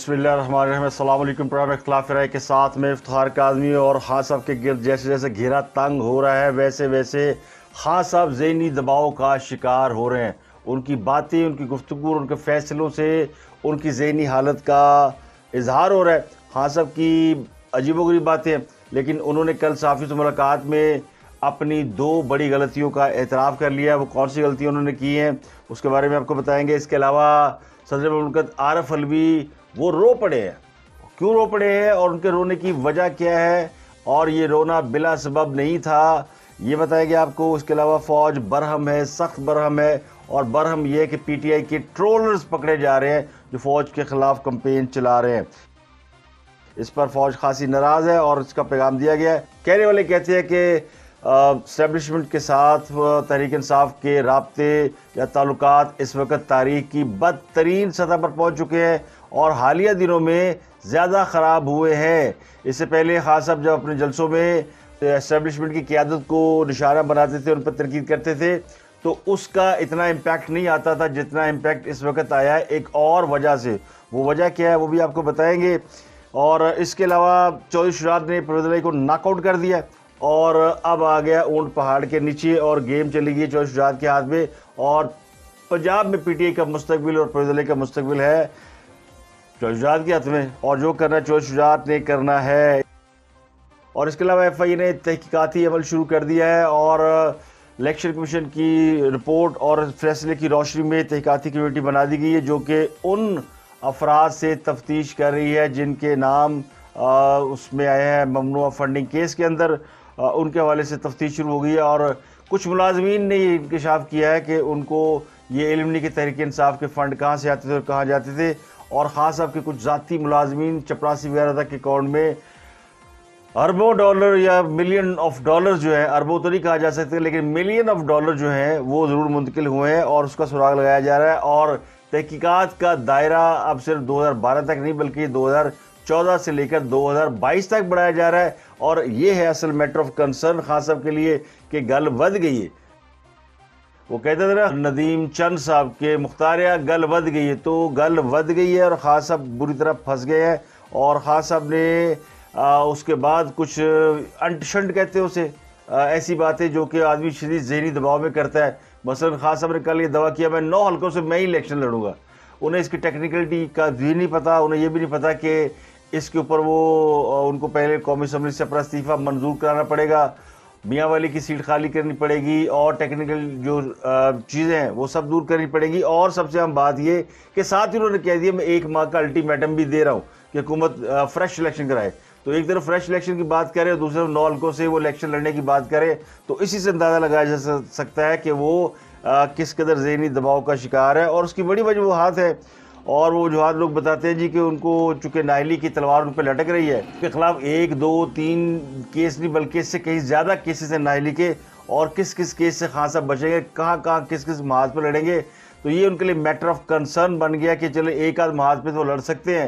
بسم اللہ الرحمن الرحیم۔ السلام علیکم۔ پروگرام اختلاف رائے کے ساتھ میں افتخار کاظمی اور خان صاحب کے گرد جیسے جیسے گھیرا تنگ ہو رہا ہے ویسے ویسے خان صاحب ذہنی دباؤ کا شکار ہو رہے ہیں۔ ان کی باتیں، ان کی گفتگو، ان کے فیصلوں سے ان کی ذہنی حالت کا اظہار ہو رہا ہے۔ خان صاحب کی عجیب و غریب باتیں ہیں، لیکن انہوں نے کل صحافیوں سے ملاقات میں اپنی دو بڑی غلطیوں کا اعتراف کر لیا۔ وہ کون سی غلطیاں انہوں نے کی ہیں اس کے بارے میں آپ کو بتائیں گے۔ اس کے علاوہ صدر مملکت عارف علوی وہ رو پڑے ہیں، کیوں رو پڑے ہیں اور ان کے رونے کی وجہ کیا ہے، اور یہ رونا بلا سبب نہیں تھا، یہ بتائیں گے آپ کو۔ اس کے علاوہ فوج برہم ہے، سخت برہم ہے، اور برہم یہ ہے کہ پی ٹی آئی کے ٹرولرز پکڑے جا رہے ہیں جو فوج کے خلاف کمپین چلا رہے ہیں۔ اس پر فوج خاصی ناراض ہے اور اس کا پیغام دیا گیا ہے۔ کہنے والے کہتے ہیں کہ اسٹیبلشمنٹ کے ساتھ تحریک انصاف کے رابطے یا تعلقات اس وقت تاریخ کی بدترین سطح پر پہنچ چکے ہیں اور حالیہ دنوں میں زیادہ خراب ہوئے ہیں۔ اس سے پہلے خان صاحب جب اپنے جلسوں میں اسٹیبلشمنٹ کی قیادت کو نشانہ بناتے تھے، ان پر تنقید کرتے تھے، تو اس کا اتنا امپیکٹ نہیں آتا تھا جتنا امپیکٹ اس وقت آیا ہے ایک اور وجہ سے۔ وہ وجہ کیا ہے وہ بھی آپ کو بتائیں گے۔ اور اس کے علاوہ چودھری شجاعت نے پرویز الہی کو ناک آؤٹ کر دیا اور اب آ گیا اونٹ پہاڑ کے نیچے اور گیم چلی گئی چودھری شجاعت کے ہاتھ میں، اور پنجاب میں پی ٹی آئی کا مستقبل اور پرویز الہی کا مستقبل ہے چودھری شجاعت کے ہاتھ میں، اور جو کرنا چودھری شجاعت نے کرنا ہے۔ اور اس کے علاوہ ایف آئی نے تحقیقاتی عمل شروع کر دیا ہے اور الیکشن کمیشن کی رپورٹ اور فیصلے کی روشنی میں تحقیقاتی کمیٹی بنا دی گئی ہے جو کہ ان افراد سے تفتیش کر رہی ہے جن کے نام اس میں آئے ہیں ممنوعہ فنڈنگ کیس کے اندر۔ ان کے حوالے سے تفتیش شروع ہو گئی ہے، اور کچھ ملازمین نے یہ انکشاف کیا ہے کہ ان کو یہ علم نہیں کہ تحریک انصاف کے فنڈ کہاں سے آتے تھے اور کہاں جاتے تھے، اور خان صاحب کے کچھ ذاتی ملازمین چپراسی وغیرہ تک کے اکاؤنٹ میں اربوں ڈالر یا ملین آف ڈالر جو ہیں، اربوں تو نہیں کہا جا سکتے لیکن ملین آف ڈالر جو ہیں وہ ضرور منتقل ہوئے ہیں، اور اس کا سراغ لگایا جا رہا ہے۔ اور تحقیقات کا دائرہ اب صرف 2012 تک نہیں بلکہ 2014 سے لے کر 2022 تک بڑھایا جا رہا ہے، اور یہ ہے اصل میٹر آف کنسرن خان صاحب کے لیے کہ گل ود گئی ہے۔ وہ کہتے تھے نا ندیم چند صاحب کے مختاریہ گل ود گئی ہے، تو گل ود گئی ہے اور خان صاحب بری طرح پھنس گئے ہیں۔ اور خان صاحب نے اس کے بعد کچھ انٹ شنٹ کہتے ہیں اسے، ایسی باتیں جو کہ آدمی شدید ذہنی دباؤ میں کرتا ہے۔ مثلا خان صاحب نے کل یہ دعویٰ کیا میں 9 حلقوں سے میں ہی الیکشن لڑوں گا۔ انہیں اس کی ٹیکنیکلٹی کا بھی نہیں پتا، انہیں یہ بھی نہیں پتا کہ اس کے اوپر وہ ان کو پہلے قومی اسمبلی سے اپنا استعفیٰ منظور کرانا پڑے گا، میاں والی کی سیٹ خالی کرنی پڑے گی، اور ٹیکنیکل جو چیزیں ہیں وہ سب دور کرنی پڑیں گی۔ اور سب سے اہم بات یہ کہ ساتھ ہی انہوں نے کہہ دیا میں 1 ماہ کا الٹیمیٹم بھی دے رہا ہوں کہ حکومت فریش الیکشن کرائے۔ تو ایک طرف فریش الیکشن کی بات کرے اور دوسرے 9 حلقوں سے وہ الیکشن لڑنے کی بات کرے، تو اسی سے اندازہ لگایا جا سکتا ہے کہ وہ کس قدر ذہنی دباؤ کا شکار ہے، اور اس کی بڑی وجوہات ہے۔ اور وہ وجوہات لوگ بتاتے ہیں جی کہ ان کو چونکہ نااہلی کی تلوار ان پہ لٹک رہی ہے، اس کے خلاف 1 2 3 کیس نہیں بلکہ اس سے کہیں زیادہ کیسز ہیں نااہلی کے، اور کس کس کیس سے خان صاحب بچیں گے، کہاں کہاں کس کس محاذ پہ لڑیں گے۔ تو یہ ان کے لیے میٹر آف کنسرن بن گیا کہ چلے ایک آدھ محاذ پہ تو لڑ سکتے ہیں،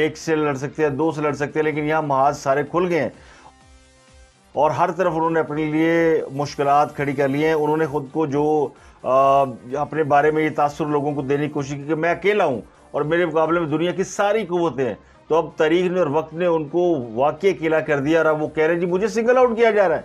1 سے لڑ سکتے ہیں، 2 سے لڑ سکتے ہیں، لیکن یہاں محاذ سارے کھل گئے ہیں، اور ہر طرف انہوں نے اپنے لیے مشکلات کھڑی کر لی ہیں۔ انہوں نے خود کو جو اپنے بارے میں یہ تاثر لوگوں کو دینے کی کوشش کی کہ میں اکیلا ہوں اور میرے مقابلے میں دنیا کی ساری قوتیں ہیں، تو اب تاریخ نے اور وقت نے ان کو واقعی اکیلا کر دیا، اور اب وہ کہہ رہے ہیں جی مجھے سنگل آؤٹ کیا جا رہا ہے۔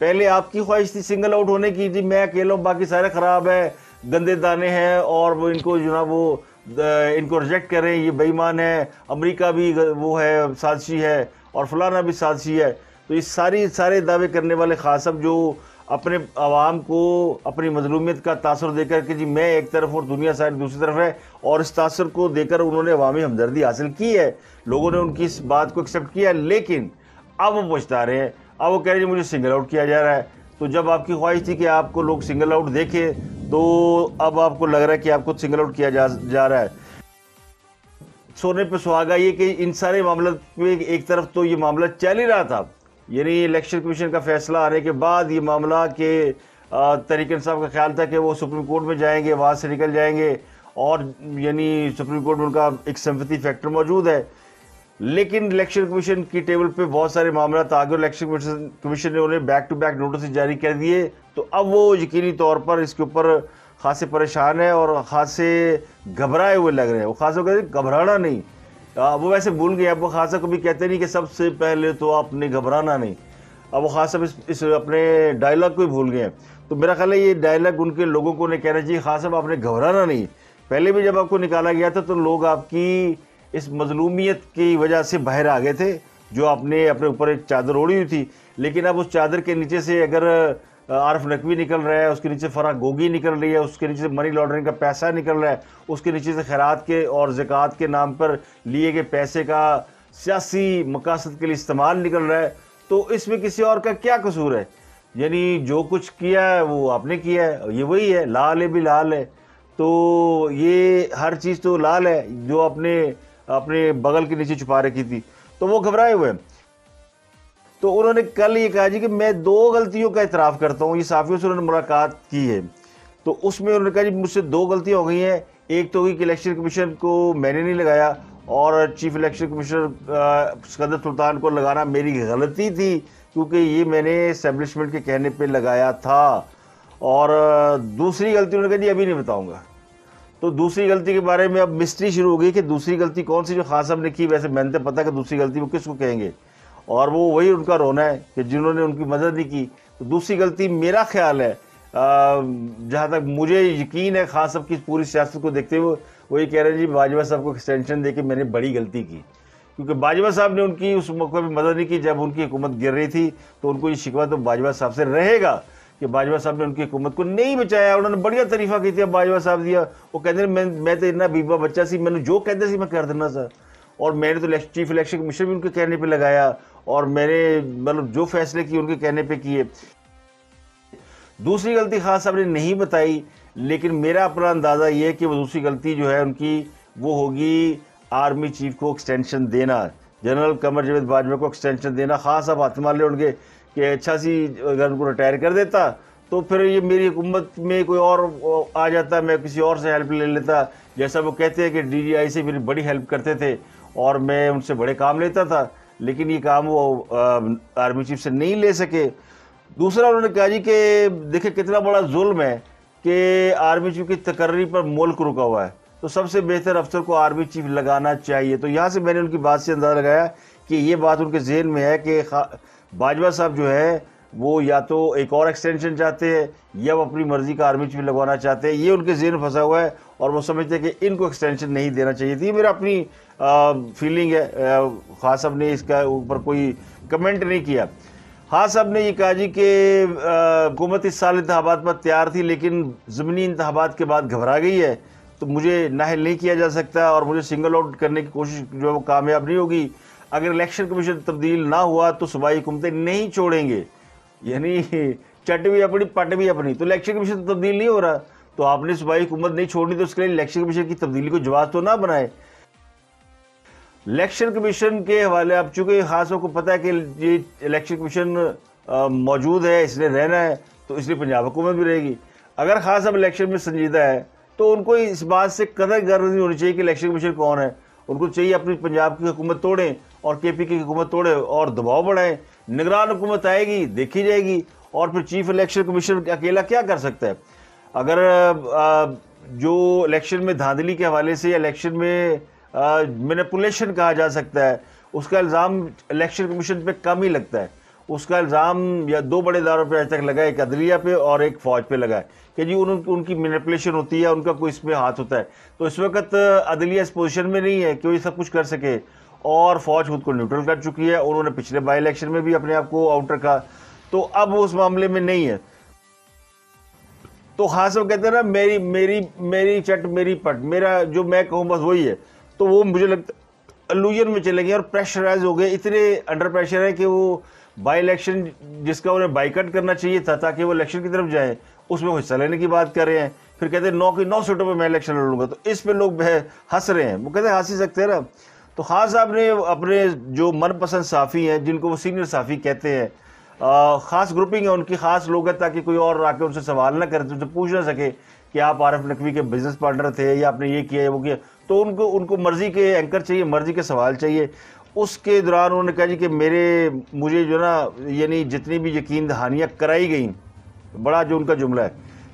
پہلے آپ کی خواہش تھی سنگل آؤٹ ہونے کی، جی میں اکیلا ہوں باقی سارے خراب ہیں، گندے دانے ہیں، اور وہ ان کو جو نا وہ ان کو ریجیکٹ کر رہے ہیں، یہ بے ایمان ہے، امریکہ بھی وہ ہے سازشی ہے، اور فلانا بھی سازشی ہے۔ تو یہ سارے دعوے کرنے والے خان صاحب جو اپنے عوام کو اپنی مظلومیت کا تاثر دے کر کہ جی میں ایک طرف اور دنیا ساری دوسری طرف ہے، اور اس تاثر کو دے کر انہوں نے عوامی ہمدردی حاصل کی ہے، لوگوں نے ان کی اس بات کو ایکسیپٹ کیا ہے، لیکن اب وہ پچھتا رہے ہیں، اب وہ کہہ رہے ہیں مجھے سنگل آؤٹ کیا جا رہا ہے۔ تو جب آپ کی خواہش تھی کہ آپ کو لوگ سنگل آؤٹ دیکھیں، تو اب آپ کو لگ رہا ہے کہ آپ کو سنگل آؤٹ کیا جا رہا ہے۔ سونے پہ سہاگا یہ کہ ان سارے معاملات پہ ایک طرف تو یہ معاملہ چل ہی رہا تھا، یعنی الیکشن کمیشن کا فیصلہ آنے کے بعد یہ معاملہ کہ تحریک انصاف کا خیال تھا کہ وہ سپریم کورٹ میں جائیں گے، وہاں سے نکل جائیں گے، اور یعنی سپریم کورٹ میں ان کا ایک سمپتھی فیکٹر موجود ہے، لیکن الیکشن کمیشن کی ٹیبل پہ بہت سارے معاملات آگے، الیکشن کمیشن نے انہیں بیک ٹو بیک نوٹس جاری کر دیے، تو اب وہ یقینی طور پر اس کے اوپر خاصے پریشان ہیں اور خاصے گھبرائے ہوئے لگ رہے ہیں. وہ خاصا کہتے ہیں گھبرانا نہیں, وہ ویسے بھول گئے. اب وہ خاصا کبھی کہتے نہیں کہ سب سے پہلے تو آپ نے گھبرانا نہیں. اب وہ خاصا اس اپنے ڈائلاگ کو ہی بھول گئے ہیں. تو میرا خیال ہے یہ ڈائلاگ ان کے لوگوں کو نہیں کہنا چاہیے. خاصا آپ نے گھبرانا نہیں. پہلے بھی جب آپ کو نکالا گیا تھا تو لوگ آپ کی اس مظلومیت کی وجہ سے باہر آ گئے تھے, جو آپ نے اپنے اوپر ایک چادر اوڑھی ہوئی تھی. لیکن اب اس چادر کے نیچے سے اگر عارف نقوی نکل رہا ہے, اس کے نیچے فرح گوگی نکل رہی ہے, اس کے نیچے سے منی لانڈرنگ کا پیسہ نکل رہا ہے, اس کے نیچے سے خیرات کے اور زکوٰۃ کے نام پر لیے گئے پیسے کا سیاسی مقاصد کے لیے استعمال نکل رہا ہے, تو اس میں کسی اور کا کیا قصور ہے؟ یعنی جو کچھ کیا ہے وہ آپ نے کیا ہے, یہ وہی ہے, لال ہے بھی لال ہے. تو یہ ہر چیز تو لال ہے جو اپنے بغل کے نیچے چھپا رکھی تھی. تو وہ گھبرائے ہوئے ہیں. تو انہوں نے کل یہ کہا جی کہ میں 2 غلطیوں کا اعتراف کرتا ہوں. یہ صحافیوں سے انہوں نے ملاقات کی ہے, تو اس میں انہوں نے کہا جی مجھ سے 2 غلطیاں ہو گئی ہیں. ایک تو ہوئی کہ الیکشن کمیشن کو میں نے نہیں لگایا, اور چیف الیکشن کمشنر سکندر سلطان کو لگانا میری غلطی تھی, کیونکہ یہ میں نے اسٹیبلشمنٹ کے کہنے پہ لگایا تھا. اور دوسری غلطی انہوں نے کہا جی ابھی نہیں بتاؤں گا. تو دوسری غلطی کے بارے میں اب مسٹری شروع ہو گئی کہ دوسری غلطی کون سی جو خان صاحب نے کی. ویسے میں نے پتا کہ دوسری غلطی وہ کس کو کہیں گے, اور وہ وہی ان کا رونا ہے کہ جنہوں نے ان کی مدد نہیں کی. تو دوسری غلطی میرا خیال ہے, جہاں تک مجھے یقین ہے خان صاحب کی پوری سیاست کو دیکھتے ہوئے, وہی کہہ رہے ہیں جی باجوہ صاحب کو ایکسٹینشن دے کے میں نے بڑی غلطی کی. کیونکہ باجوہ صاحب نے ان کی اس موقع پہ مدد نہیں کی جب ان کی حکومت گر رہی تھی. تو ان کو یہ شکوہ تو باجوہ صاحب سے رہے گا کہ باجوہ صاحب نے ان کی حکومت کو نہیں بچایا. انہوں نے بڑھیا تعریفہ کی تھی باجوہ صاحب دیا. وہ کہتے ہیں میں تو اتنا بیبا بچہ سی, میں نے جو کہتے سی میں کر دینا سا, اور میں نے تو چیف الیکشن کمیشن بھی ان کے کہنے پہ لگایا, اور میں نے مطلب جو فیصلے کیے ان کے کہنے پہ کیے. دوسری غلطی خان صاحب نے نہیں بتائی, لیکن میرا اپنا اندازہ یہ ہے کہ وہ دوسری غلطی جو ہے ان کی وہ ہوگی آرمی چیف کو ایکسٹینشن دینا, جنرل قمر جاوید باجوہ کو ایکسٹینشن دینا. خان صاحب ہاتھ مار لے ان کے کہ اچھا سی اگر ان کو ریٹائر کر دیتا تو پھر یہ میری حکومت میں کوئی اور آ جاتا, میں کسی اور سے ہیلپ لے لیتا. جیسا وہ کہتے ہیں کہ ڈی جی آئی سے میری بڑی ہیلپ کرتے تھے اور میں ان سے بڑے کام لیتا تھا, لیکن یہ کام وہ آرمی چیف سے نہیں لے سکے. دوسرا انہوں نے کہا جی کہ دیکھیں کتنا بڑا ظلم ہے کہ آرمی چیف کی تقرری پر ملک رکا ہوا ہے, تو سب سے بہتر افسر کو آرمی چیف لگانا چاہیے. تو یہاں سے میں نے ان کی بات سے اندازہ لگایا کہ یہ بات ان کے ذہن میں ہے کہ باجوہ صاحب جو ہے وہ یا تو ایک اور ایکسٹینشن چاہتے ہیں یا وہ اپنی مرضی کا آرمی چیف لگوانا چاہتے ہیں. یہ ان کے ذہن پھنسا ہوا ہے اور وہ سمجھتے ہیں کہ ان کو ایکسٹینشن نہیں دینا چاہیے تھی. میرا اپنی فیلنگ ہے. خان صاحب نے اس کا اوپر کوئی کمنٹ نہیں کیا. خان صاحب نے یہ کہا جی کہ حکومت اس سال انتخابات پر تیار تھی, لیکن ضمنی انتخابات کے بعد گھبرا گئی ہے, تو مجھے نااہل نہیں کیا جا سکتا, اور مجھے سنگل آؤٹ کرنے کی کوشش جو ہے وہ کامیاب نہیں ہوگی. اگر الیکشن کمیشن تبدیل نہ ہوا تو صوبائی حکومتیں نہیں چھوڑیں گے. یعنی چٹ بھی اپنی پٹ بھی اپنی. تو الیکشن کمیشن تبدیل نہیں ہو رہا, تو آپ نے صوبائی حکومت نہیں چھوڑنی, تو اس کے لیے الیکشن کمیشن کی تبدیلی کو جواز تو نہ بنائے. الیکشن کمیشن کے حوالے اب چونکہ خاصوں کو پتہ ہے کہ یہ الیکشن کمیشن موجود ہے, اس نے رہنا ہے, تو اس لیے پنجاب حکومت بھی رہے گی. اگر خاص اب الیکشن میں سنجیدہ ہے تو ان کو اس بات سے قدر غرض نہیں ہونی چاہیے کہ الیکشن کمیشن کون ہے. ان کو چاہیے اپنی پنجاب کی حکومت توڑیں اور کے پی کی حکومت توڑیں اور دباؤ بڑھائیں. نگران حکومت آئے گی, دیکھی جائے گی, اور پھر چیف الیکشن کمیشن اکیلا کیا کر سکتا ہے. اگر جو الیکشن میں دھاندلی کے حوالے سے یا الیکشن میں مینیپولیشن کہا جا سکتا ہے, اس کا الزام الیکشن کمیشن پہ کم ہی لگتا ہے. اس کا الزام یا 2 بڑے اداروں پہ آج تک لگا ہے, ایک عدلیہ پہ اور ایک فوج پہ لگا ہے کہ جی ان کی مینیپولیشن ہوتی ہے, ان کا کوئی اس میں ہاتھ ہوتا ہے. تو اس وقت عدلیہ اس پوزیشن میں نہیں ہے کہ وہ یہ سب کچھ کر سکے, اور فوج خود کو نیوٹرل کر چکی ہے. انہوں نے پچھلے بائی الیکشن میں بھی اپنے آپ کو آؤٹ رکھا, تو اب وہ اس معاملے میں نہیں ہے. تو خاص وہ کہتے ہیں نا میری چٹ میری پٹ, میرا جو میں کہوں بس وہی ہے. تو وہ مجھے لگتا الوژن میں چلے گئے اور پریشرائز ہو گئے, اتنے انڈر پریشر ہے کہ وہ بائی الیکشن جس کا انہیں بائیکٹ کرنا چاہیے تھا تاکہ وہ الیکشن کی طرف جائیں, اس میں حصہ لینے کی بات کر رہے ہیں. پھر کہتے ہیں 9 سیٹوں پہ میں الیکشن لڑوں گا, تو اس پہ لوگ ہنس رہے ہیں. وہ کہتے ہیں ہنس ہی سکتے ہیں نا. تو خان صاحب نے اپنے جو من پسند صحافی ہیں, جن کو وہ سینئر صحافی کہتے ہیں, خاص گروپنگ ہے ان کی, خاص لوگ ہیں تاکہ کوئی اور آ کے ان سے سوال نہ کرے, ان سے پوچھ نہ سکے کہ آپ عارف نقوی کے بزنس پارٹنر تھے یا آپ نے یہ کیا ہے وہ کیا. تو ان کو مرضی کے اینکر چاہیے, مرضی کے سوال چاہیے. اس کے دوران انہوں نے کہا جی کہ مجھے جو نا یعنی جتنی بھی یقین دہانیاں کرائی گئیں, بڑا جو ان کا جملہ ہے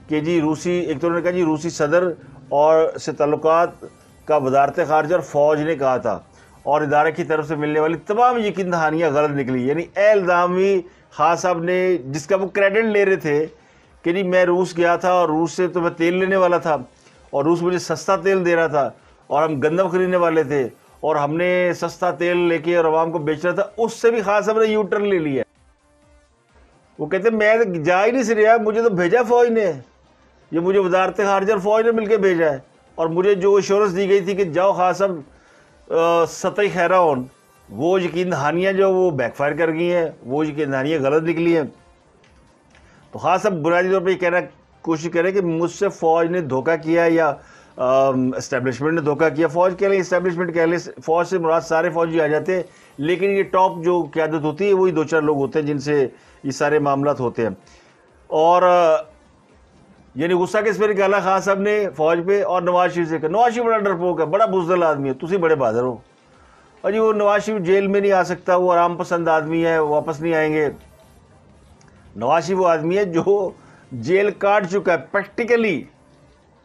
کہ جی روسی، ایک تو انہوں نے کہا جی روسی صدر اور سے تعلقات کا وزارت خارجہ اور فوج نے کہا تھا، اور ادارے کی طرف سے ملنے والی تمام یقین دہانیاں غلط نکلی. یعنی الزامی خان صاحب نے، جس کا وہ کریڈٹ لے رہے تھے کہ جی میں روس گیا تھا اور روس سے تو میں تیل لینے والا تھا اور روس مجھے سستا تیل دے رہا تھا اور ہم گندم خریدنے والے تھے اور ہم نے سستا تیل لے کے اور عوام کو بیچ رہا تھا، اس سے بھی خان صاحب نے یو ٹرن لے لیا. وہ کہتے ہیں میں جا ہی نہیں سے رہا، مجھے تو بھیجا فوج نے، یہ مجھے وزارت خارجہ اور فوج نے مل کے بھیجا ہے، اور مجھے جو ایشورنس دی گئی تھی کہ جاؤ خان صاحب سطحی خیرہ ہون، وہ یقین دہانیاں جو وہ بیک فائر کر گئی ہیں، وہ یقین دہانیاں غلط نکلی ہیں. تو خان صاحب بنیادی طور پہ یہ کہنا کوشش کریں کہ مجھ سے فوج نے دھوکہ کیا یا اسٹیبلشمنٹ نے دھوکہ کیا. فوج کہہ لیں، اسٹیبلشمنٹ کہہ لیں، فوج سے مراد سارے فوجی آ جاتے ہیں، لیکن یہ ٹاپ جو قیادت ہوتی ہے وہی 2-4 لوگ ہوتے ہیں جن سے یہ سارے معاملات ہوتے ہیں. اور یعنی غصہ کس پہ نکالا خان صاحب نے؟ فوج پہ اور نواز شریف سے. نواز شریف بڑا ڈرپوک ہے، بڑا بزدل آدمی ہے، تسی بڑے بہادر ہو. اور جی وہ نواز شریف جیل میں نہیں آ سکتا، وہ آرام پسند آدمی ہے، واپس نہیں آئیں گے. نواز شریف وہ آدمی ہے جو جیل کاٹ چکا ہے پریکٹیکلی.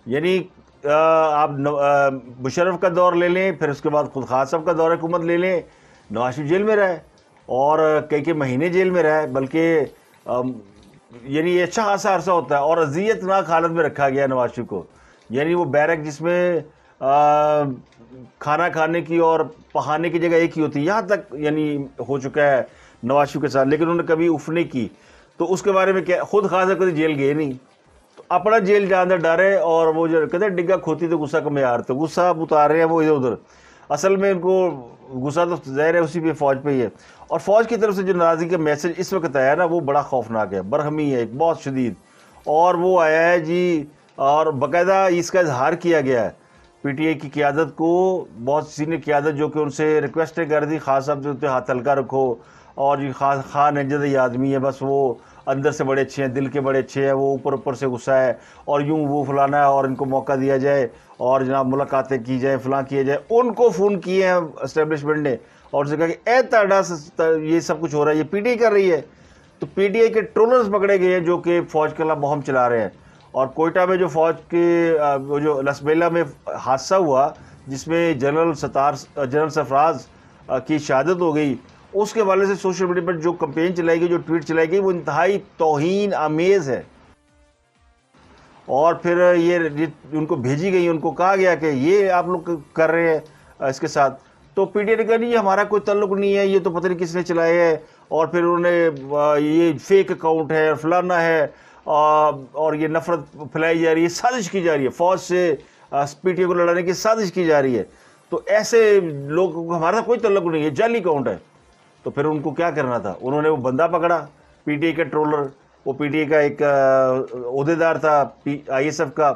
یعنی آپ مشرف کا دور لے لیں، پھر اس کے بعد خود خان صاحب کا دور حکومت لے لیں، نواز شریف جیل میں رہے اور کئی مہینے جیل میں رہے، بلکہ یعنی یہ اچھا خاصا عرصہ ہوتا ہے، اور اذیت ناک حالت میں رکھا گیا نواز شریف کو. یعنی وہ بیرک جس میں کھانا کھانے کی اور پہانے کی جگہ ایک ہی ہوتی ہے، یہاں تک یعنی ہو چکا ہے نواز شریف کے ساتھ، لیکن انہوں نے کبھی اف نہیں کی. تو اس کے بارے میں کیا، خود خان صاحب کبھی جیل گئے نہیں، تو اپنا جیل جہاں اندر ڈرے، اور وہ جو کہتے ہیں ڈگا کھوتی تو غصہ کا معیار، تو غصہ اب اتار رہے ہیں وہ ادھر ادھر. اصل میں ان کو غصہ تو ظاہر ہے اسی پہ فوج پہ ہی ہے. اور فوج کی طرف سے جو ناراضگی کا میسج اس وقت آیا ہے نا، وہ بڑا خوفناک ہے، برہمی ہے ایک بہت شدید. اور وہ آیا ہے جی، اور باقاعدہ اس کا اظہار کیا گیا ہے پی ٹی آئی کی قیادت کو، بہت سینئر قیادت جو کہ ان سے ریکویسٹیں کر دی خان صاحب جو ہاتھ ہلکا رکھو، اور جی خان نجد یہ آدمی ہے، بس وہ اندر سے بڑے اچھے ہیں، دل کے بڑے اچھے ہیں، وہ اوپر سے غصہ ہے اور یوں وہ فلانا ہے، اور ان کو موقع دیا جائے اور جناب ملاقاتیں کی جائیں، فلاں کیے جائے. ان کو فون کیے ہیں اسٹیبلشمنٹ نے اور اسے کہا کہ اے تاڑا یہ سب کچھ ہو رہا ہے، یہ پی ٹی آئی کر رہی ہے. تو پی ٹی آئی کے ٹرولرز پکڑے گئے ہیں جو کہ فوج کے خلاف مہم چلا رہے ہیں. اور کوئٹہ میں جو فوج کے وہ جو لسبیلا میں حادثہ ہوا جس میں جنرل سرفراز کی شہادت ہو گئی، اس کے حوالے سے سوشل میڈیا پر جو کمپین چلائی گئی، جو ٹویٹ چلائی گئی، وہ انتہائی توہین آمیز ہے. اور پھر یہ ان کو بھیجی گئی، ان کو کہا گیا کہ یہ آپ لوگ کر رہے ہیں اس کے ساتھ. تو پی ٹی آئی نے کہا نہیں یہ ہمارا کوئی تعلق نہیں ہے، یہ تو پتہ نہیں کس نے چلائے ہے، اور پھر انہوں نے یہ فیک اکاؤنٹ ہے، فلانا ہے، اور یہ نفرت پھیلائی جا رہی ہے، سازش کی جا رہی ہے، فوج سے پی ٹی آئی کو لڑانے کی سازش کی جا رہی ہے. تو ایسے لوگوں کو ہمارا کوئی تعلق نہیں ہے، جعلی اکاؤنٹ ہے. تو پھر ان کو کیا کرنا تھا؟ انہوں نے وہ بندہ پکڑا پی ٹی آئی کا ٹرولر، وہ پی ٹی آئی کا ایک عہدیدار تھا آئی ایس ایف کا،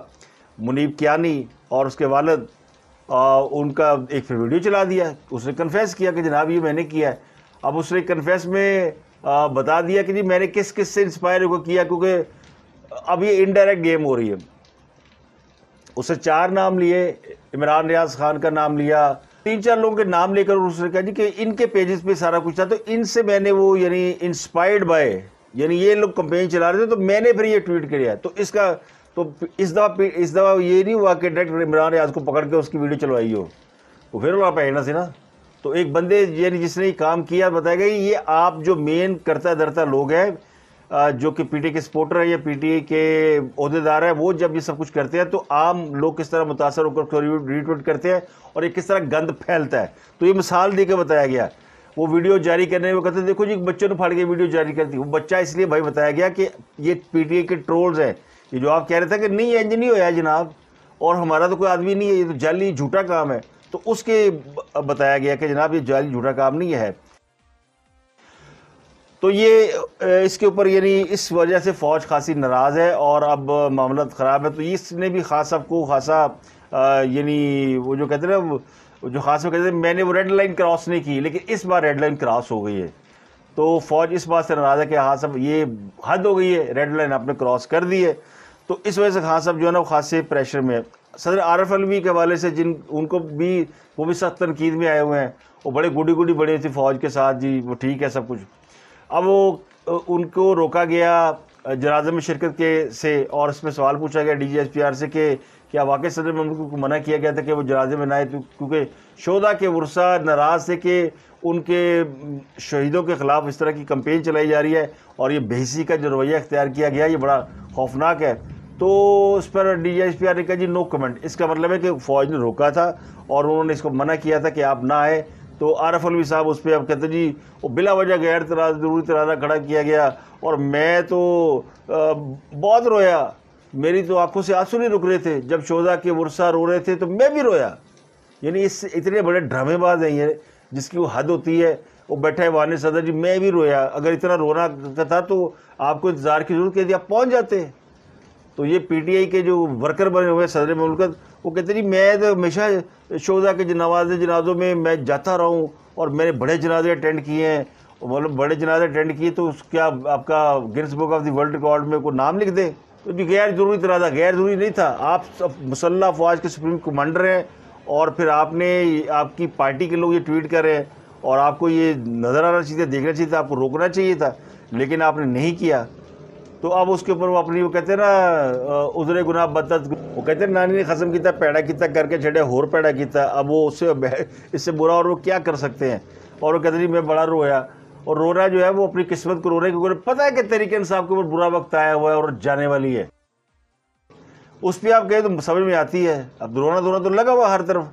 منیب کیانی، اور اس کے والد، ان کا ایک پھر ویڈیو چلا دیا. اس نے کنفیس کیا کہ جناب یہ میں نے کیا ہے. اب اس نے کنفیس میں بتا دیا کہ جی میں نے کس کس سے انسپائر ہو کیا، کیونکہ اب یہ انڈائریکٹ گیم ہو رہی ہے. اسے 4 نام لیے، عمران ریاض خان کا نام لیا، 3-4 لوگوں کے نام لے کر اس نے کہا جی کہ ان کے پیجز پہ سارا کچھ تھا، تو ان سے میں نے وہ یعنی انسپائرڈ بائی، یعنی یہ لوگ کمپین چلا رہے تھے تو میں نے پھر یہ ٹویٹ کیا. تو اس کا تو اس دفعہ یہ نہیں ہوا کہ ڈائریکٹ عمران ریاض کو پکڑ کے اس کی ویڈیو چلوائی ہو، تو پھر وہاں پہ سی نا. تو ایک بندے یعنی جس نے یہ کام کیا، بتایا گیا یہ آپ جو مین کرتا درتا لوگ ہیں جو کہ پی ٹی آئی کے سپورٹر ہیں یا پی ٹی آئی کے عہدیدار ہیں، وہ جب یہ سب کچھ کرتے ہیں تو عام لوگ کس طرح متاثر ہو کر ریٹویٹ کرتے ہیں اور یہ کس طرح گند پھیلتا ہے. تو یہ مثال دے کے بتایا گیا. وہ ویڈیو جاری کرنے میں کہتے ہیں دیکھو جی بچوں نے پھاڑ کے ویڈیو جاری کرتی، وہ بچہ اس لیے بھائی بتایا گیا کہ یہ پی ٹی آئی کے ٹرولز ہیں. یہ جو آپ کہہ رہے تھے کہ نہیں انج نہیں ہوا جناب، اور ہمارا تو کوئی آدمی نہیں ہے، یہ تو جعلی جھوٹا کام ہے، تو اس کے بتایا گیا کہ جناب یہ جعلی جھوٹا کام نہیں ہے. تو یہ اس کے اوپر یعنی اس وجہ سے فوج خاصی ناراض ہے اور اب معاملات خراب ہے. تو اس نے بھی خاص صاحب کو خاصا یعنی وہ جو کہتے ہیں نا، جو خاص کہتے ہیں میں نے وہ ریڈ لائن کراس نہیں کی، لیکن اس بار ریڈ لائن کراس ہو گئی ہے. تو فوج اس بات سے ناراض ہے کہ خان صاحب یہ حد ہو گئی ہے، ریڈ لائن آپ نے کراس کر دی ہے. تو اس وجہ سے خان صاحب جو ہے نا وہ خاصے پریشر میں ہے. صدر عارف علوی کے حوالے سے ان کو بھی وہ بھی سخت تنقید میں آئے ہوئے ہیں. وہ بڑے گڈی بڑے تھے فوج کے ساتھ، جی وہ ٹھیک ہے سب کچھ. اب وہ ان کو روکا گیا جنازے میں شرکت کے سے، اور اس میں سوال پوچھا گیا D G S P R سے کہ کیا واقعی صدر مملکت کو منع کیا گیا تھا کہ وہ جنازے میں نہ آئے، کیونکہ شہداء کے ورثاء ناراض تھے کہ ان کے شہیدوں کے خلاف اس طرح کی کمپین چلائی جا رہی ہے اور یہ بے حسی کا جو رویہ اختیار کیا گیا یہ بڑا خوفناک ہے۔ تو اس پر D G S P R نے کہا جی نو کمنٹ، اس کا مطلب ہے کہ فوج نے روکا تھا اور انہوں نے اس کو منع کیا تھا کہ آپ نہ آئے۔ تو عارف علوی صاحب اس پہ اب کہتے ہیں جی وہ بلا وجہ غیر ضروری تنازع کھڑا کیا گیا اور میں تو بہت رویا، میری تو آنکھوں سے آنسو نہیں رک رہے تھے، جب شہداء کے ورثاء رو رہے تھے تو میں بھی رویا۔ یعنی اس اتنے بڑے ڈرامے باز ہیں یہ، جس کی وہ حد ہوتی ہے۔ وہ بیٹھا ہے وان صدر جی میں بھی رویا، اگر اتنا رونا تھا تو آپ کو انتظار کی ضرورت کیا آپ پہنچ جاتے۔ تو یہ پی ٹی آئی کے جو ورکر بنے ہوئے صدر مملکت وہ کہتے ہیں جی میں تو ہمیشہ شہداء کے جنازوں میں جاتا رہا ہوں اور میں نے بڑے جنازے اٹینڈ کیے ہیں، مطلب بڑے جنازے اٹینڈ کیے تو کیا آپ کا Guinness book of the world record میں کوئی نام لکھ دیں؟ تو جی غیر ضروری تنازع غیر ضروری نہیں تھا، آپ مسلح افواج کے سپریم کمانڈر ہیں اور پھر آپ کی پارٹی کے لوگ یہ ٹویٹ کر رہے ہیں اور آپ کو یہ نظر آنا چاہیے تھا، دیکھنا چاہیے تھا، آپ کو روکنا چاہیے تھا، لیکن آپ نے نہیں کیا۔ تو اب اس کے اوپر وہ اپنی وہ کہتے ہیں نا عذر گناہ بدت، وہ کہتے ہیں نانی نے خسم کیتا پیڑا کیتا کر کے چھڑے ہور پیڑا کیتا، اب وہ اس سے برا اور وہ کیا کر سکتے ہیں۔ اور وہ کہتے ہیں جی میں بڑا رویا، اور رونا جو ہے وہ اپنی قسمت کو رو رہے ہیں کیونکہ پتہ ہے کہ تحریک انصاف کے اوپر برا وقت آیا ہوا ہے اور جانے والی ہے۔ اس پہ آپ کہیں تو سمجھ میں آتی ہے، اب رونا تو لگا ہوا ہر طرف۔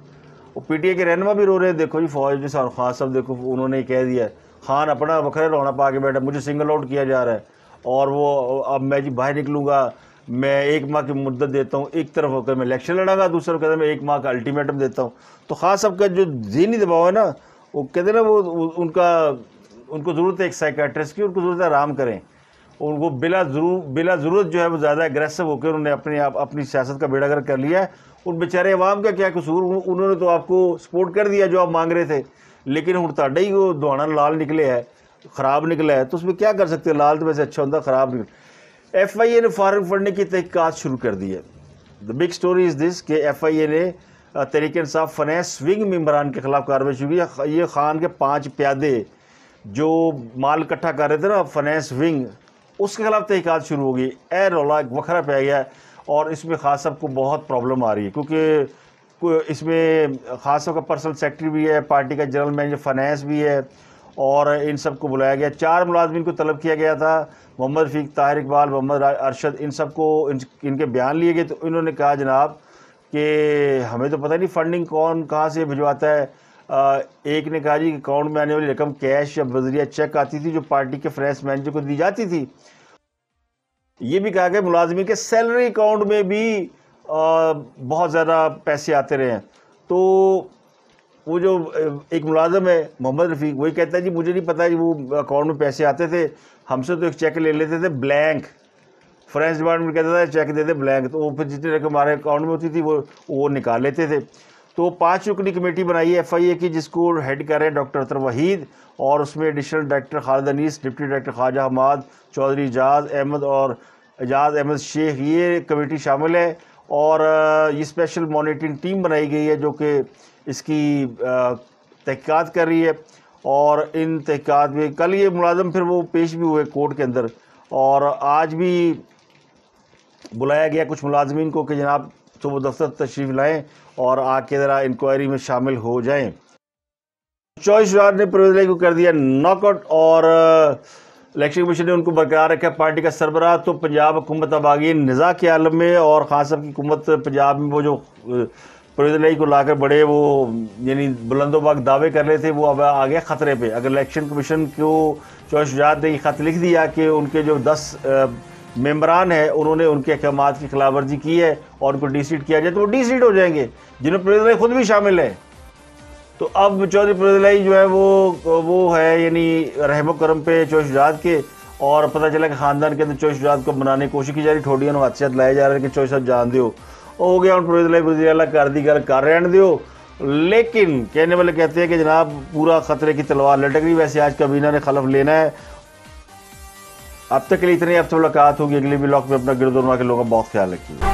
وہ پی ٹی آئی کے رہنما بھی رو رہے ہیں، دیکھو جی فوج نے خان صاحب دیکھو انہوں نے کہہ دیا خان اپنا وکھرے رونا پا کے بیٹھا، مجھے سنگل آؤٹ کیا جا رہا ہے اور وہ اب میں جی باہر نکلوں گا، میں 1 ماہ کی مدت دیتا ہوں، ایک طرف ہو کر میں الیکشن لڑا گا، دوسرے کہتے ہیں میں 1 ماہ کا الٹیمیٹم دیتا ہوں۔ تو خان صاحب کا جو ذہنی دباؤ ہے نا، وہ کہتے ہیں نا وہ ان کو ضرورت ہے ایک سائیکیٹرسٹ کی، ان کو ضرورت ہے آرام کریں، ان کو بلا ضرورت جو ہے وہ زیادہ اگریسو ہو کے انہوں نے اپنی سیاست کا بیڑا گرک کر لیا ہے۔ ان بیچارے عوام کا کیا قصور، انہوں نے تو آپ کو سپورٹ کر دیا جو آپ مانگ رہے تھے، لیکن ہوں تاڈا ہی وہ دوانا لال نکلے ہے، خراب نکلا ہے، تو اس میں کیا کر سکتے ہیں، لال تو ویسے اچھا ہوتا، خراب نکل۔ ایف آئی اے نے فارغ پڑھنے کی تحقیقات شروع کر دی ہے۔ دا بگ اسٹوری از دس کہ ایف آئی اے نے تحریک انصاف فنانس ونگ ممبران کے خلاف کارروائی شروع کی۔ یہ خان کے 5 پیادے جو مال اکٹھا کر رہے تھے نا فنانس ونگ، اس کے خلاف تحقیقات شروع ہو گئی۔ اے رولا ایک وکھرا پہ گیا ہے اور اس میں خان صاحب کو بہت پرابلم آ رہی ہے کیونکہ اس میں خان صاحب کا پرسنل سیکرٹری بھی ہے، پارٹی کا جنرل مینیجر فنانس بھی ہے، اور ان سب کو بلایا گیا۔ 4 ملازمین کو طلب کیا گیا تھا، محمد رفیق، طاہر اقبال، محمد ارشد، ان سب کو ان کے بیان لیے گئے۔ تو انہوں نے کہا جناب کہ ہمیں تو پتہ نہیں فنڈنگ کون کہاں سے بھجواتا ہے۔ ایک نے کہا جی کہ اکاؤنٹ میں آنے والی رقم کیش یا بذریعہ چیک آتی تھی جو پارٹی کے فنانس مینیجر کو دی جاتی تھی۔ یہ بھی کہا کہ ملازمین کے سیلری اکاؤنٹ میں بھی بہت زیادہ پیسے آتے رہے ہیں۔ تو وہ جو ایک ملازم ہے محمد رفیق، وہی کہتا ہے جی مجھے نہیں پتا جی وہ اکاؤنٹ میں پیسے آتے تھے، ہم سے تو ایک چیک لے لیتے تھے بلینک، فائنانس ڈپارٹمنٹ کہتا تھا چیک دے دے بلینک، تو وہ پھر جتنی رقم ہمارے اکاؤنٹ میں ہوتی تھی وہ نکال لیتے تھے۔ تو 5 رکنی کمیٹی بنائی ہے ایف آئی اے کی، جس کو ہیڈ کر رہے ہیں ڈاکٹر اطہر وحید، اور اس میں ایڈیشنل ڈائریکٹر خالد انیس، ڈپٹی ڈائریکٹر خواجہ حماد چودھری، اعجاز احمد شیخ، یہ کمیٹی شامل ہے۔ اور یہ اسپیشل مانیٹرنگ ٹیم بنائی گئی ہے جو کہ اس کی تحقیقات کر رہی ہے، اور ان تحقیقات میں کل یہ ملازم پھر وہ پیش بھی ہوئے کورٹ کے اندر، اور آج بھی بلایا گیا کچھ ملازمین کو کہ جناب صبح دفتر تشریف لائیں اور آ کے ذرا انکوائری میں شامل ہو جائیں۔ چوائس شجاعت نے پرویز الہی کو کر دیا ناک آؤٹ، اور الیکشن کمیشن نے ان کو برقرار رکھا پارٹی کا سربراہ۔ تو پنجاب حکومت اب آ گئی نزاع کے عالم میں، اور خان صاحب کی حکومت پنجاب میں وہ جو پرویز الہی کو لا کر بڑے وہ یعنی بلند و باق دعوے کر رہے تھے، وہ اب آ گیا خطرے پہ۔ اگر الیکشن کمیشن کو چوائس شجاعت نے یہ خط لکھ دیا کہ ان کے جو 10 ممبران ہیں انہوں نے ان کے احکامات کی خلاف ورزی کی ہے اور ان کو ڈی سیٹ کیا جائے، تو وہ ڈی سیٹ ہو جائیں گے، جن میں پرویز الہی خود بھی شامل ہے۔ تو اب چودھری پرویز الہی جو ہے وہ ہے یعنی رحم و کرم پہ چوائس شجاعت کے، اور پتہ چلا کہ خاندان کے اندر چوائس شجاعت کو بنانے کی کوشش کی جا رہی، ٹھوڑیاں نو ہاتھ سے ہاتھ لائے جا رہے ہیں کہ چوائس شجاعت جان دیو، ہو گیا ہوں پرویز الہی وزیر اعلیٰ کر دی گل کر رہن دیو۔ لیکن کہنے والے کہتے ہیں کہ جناب پورا خطرے کی تلوار لٹک رہی، ویسے آج کابینہ نے خلف لینا ہے۔ اب تک کے لیے اتنے، اب تو ملاقات ہوگی اگلی ولاگ میں۔ اپنا گرد و نواح کے لوگوں کا بہت خیال رکھیے۔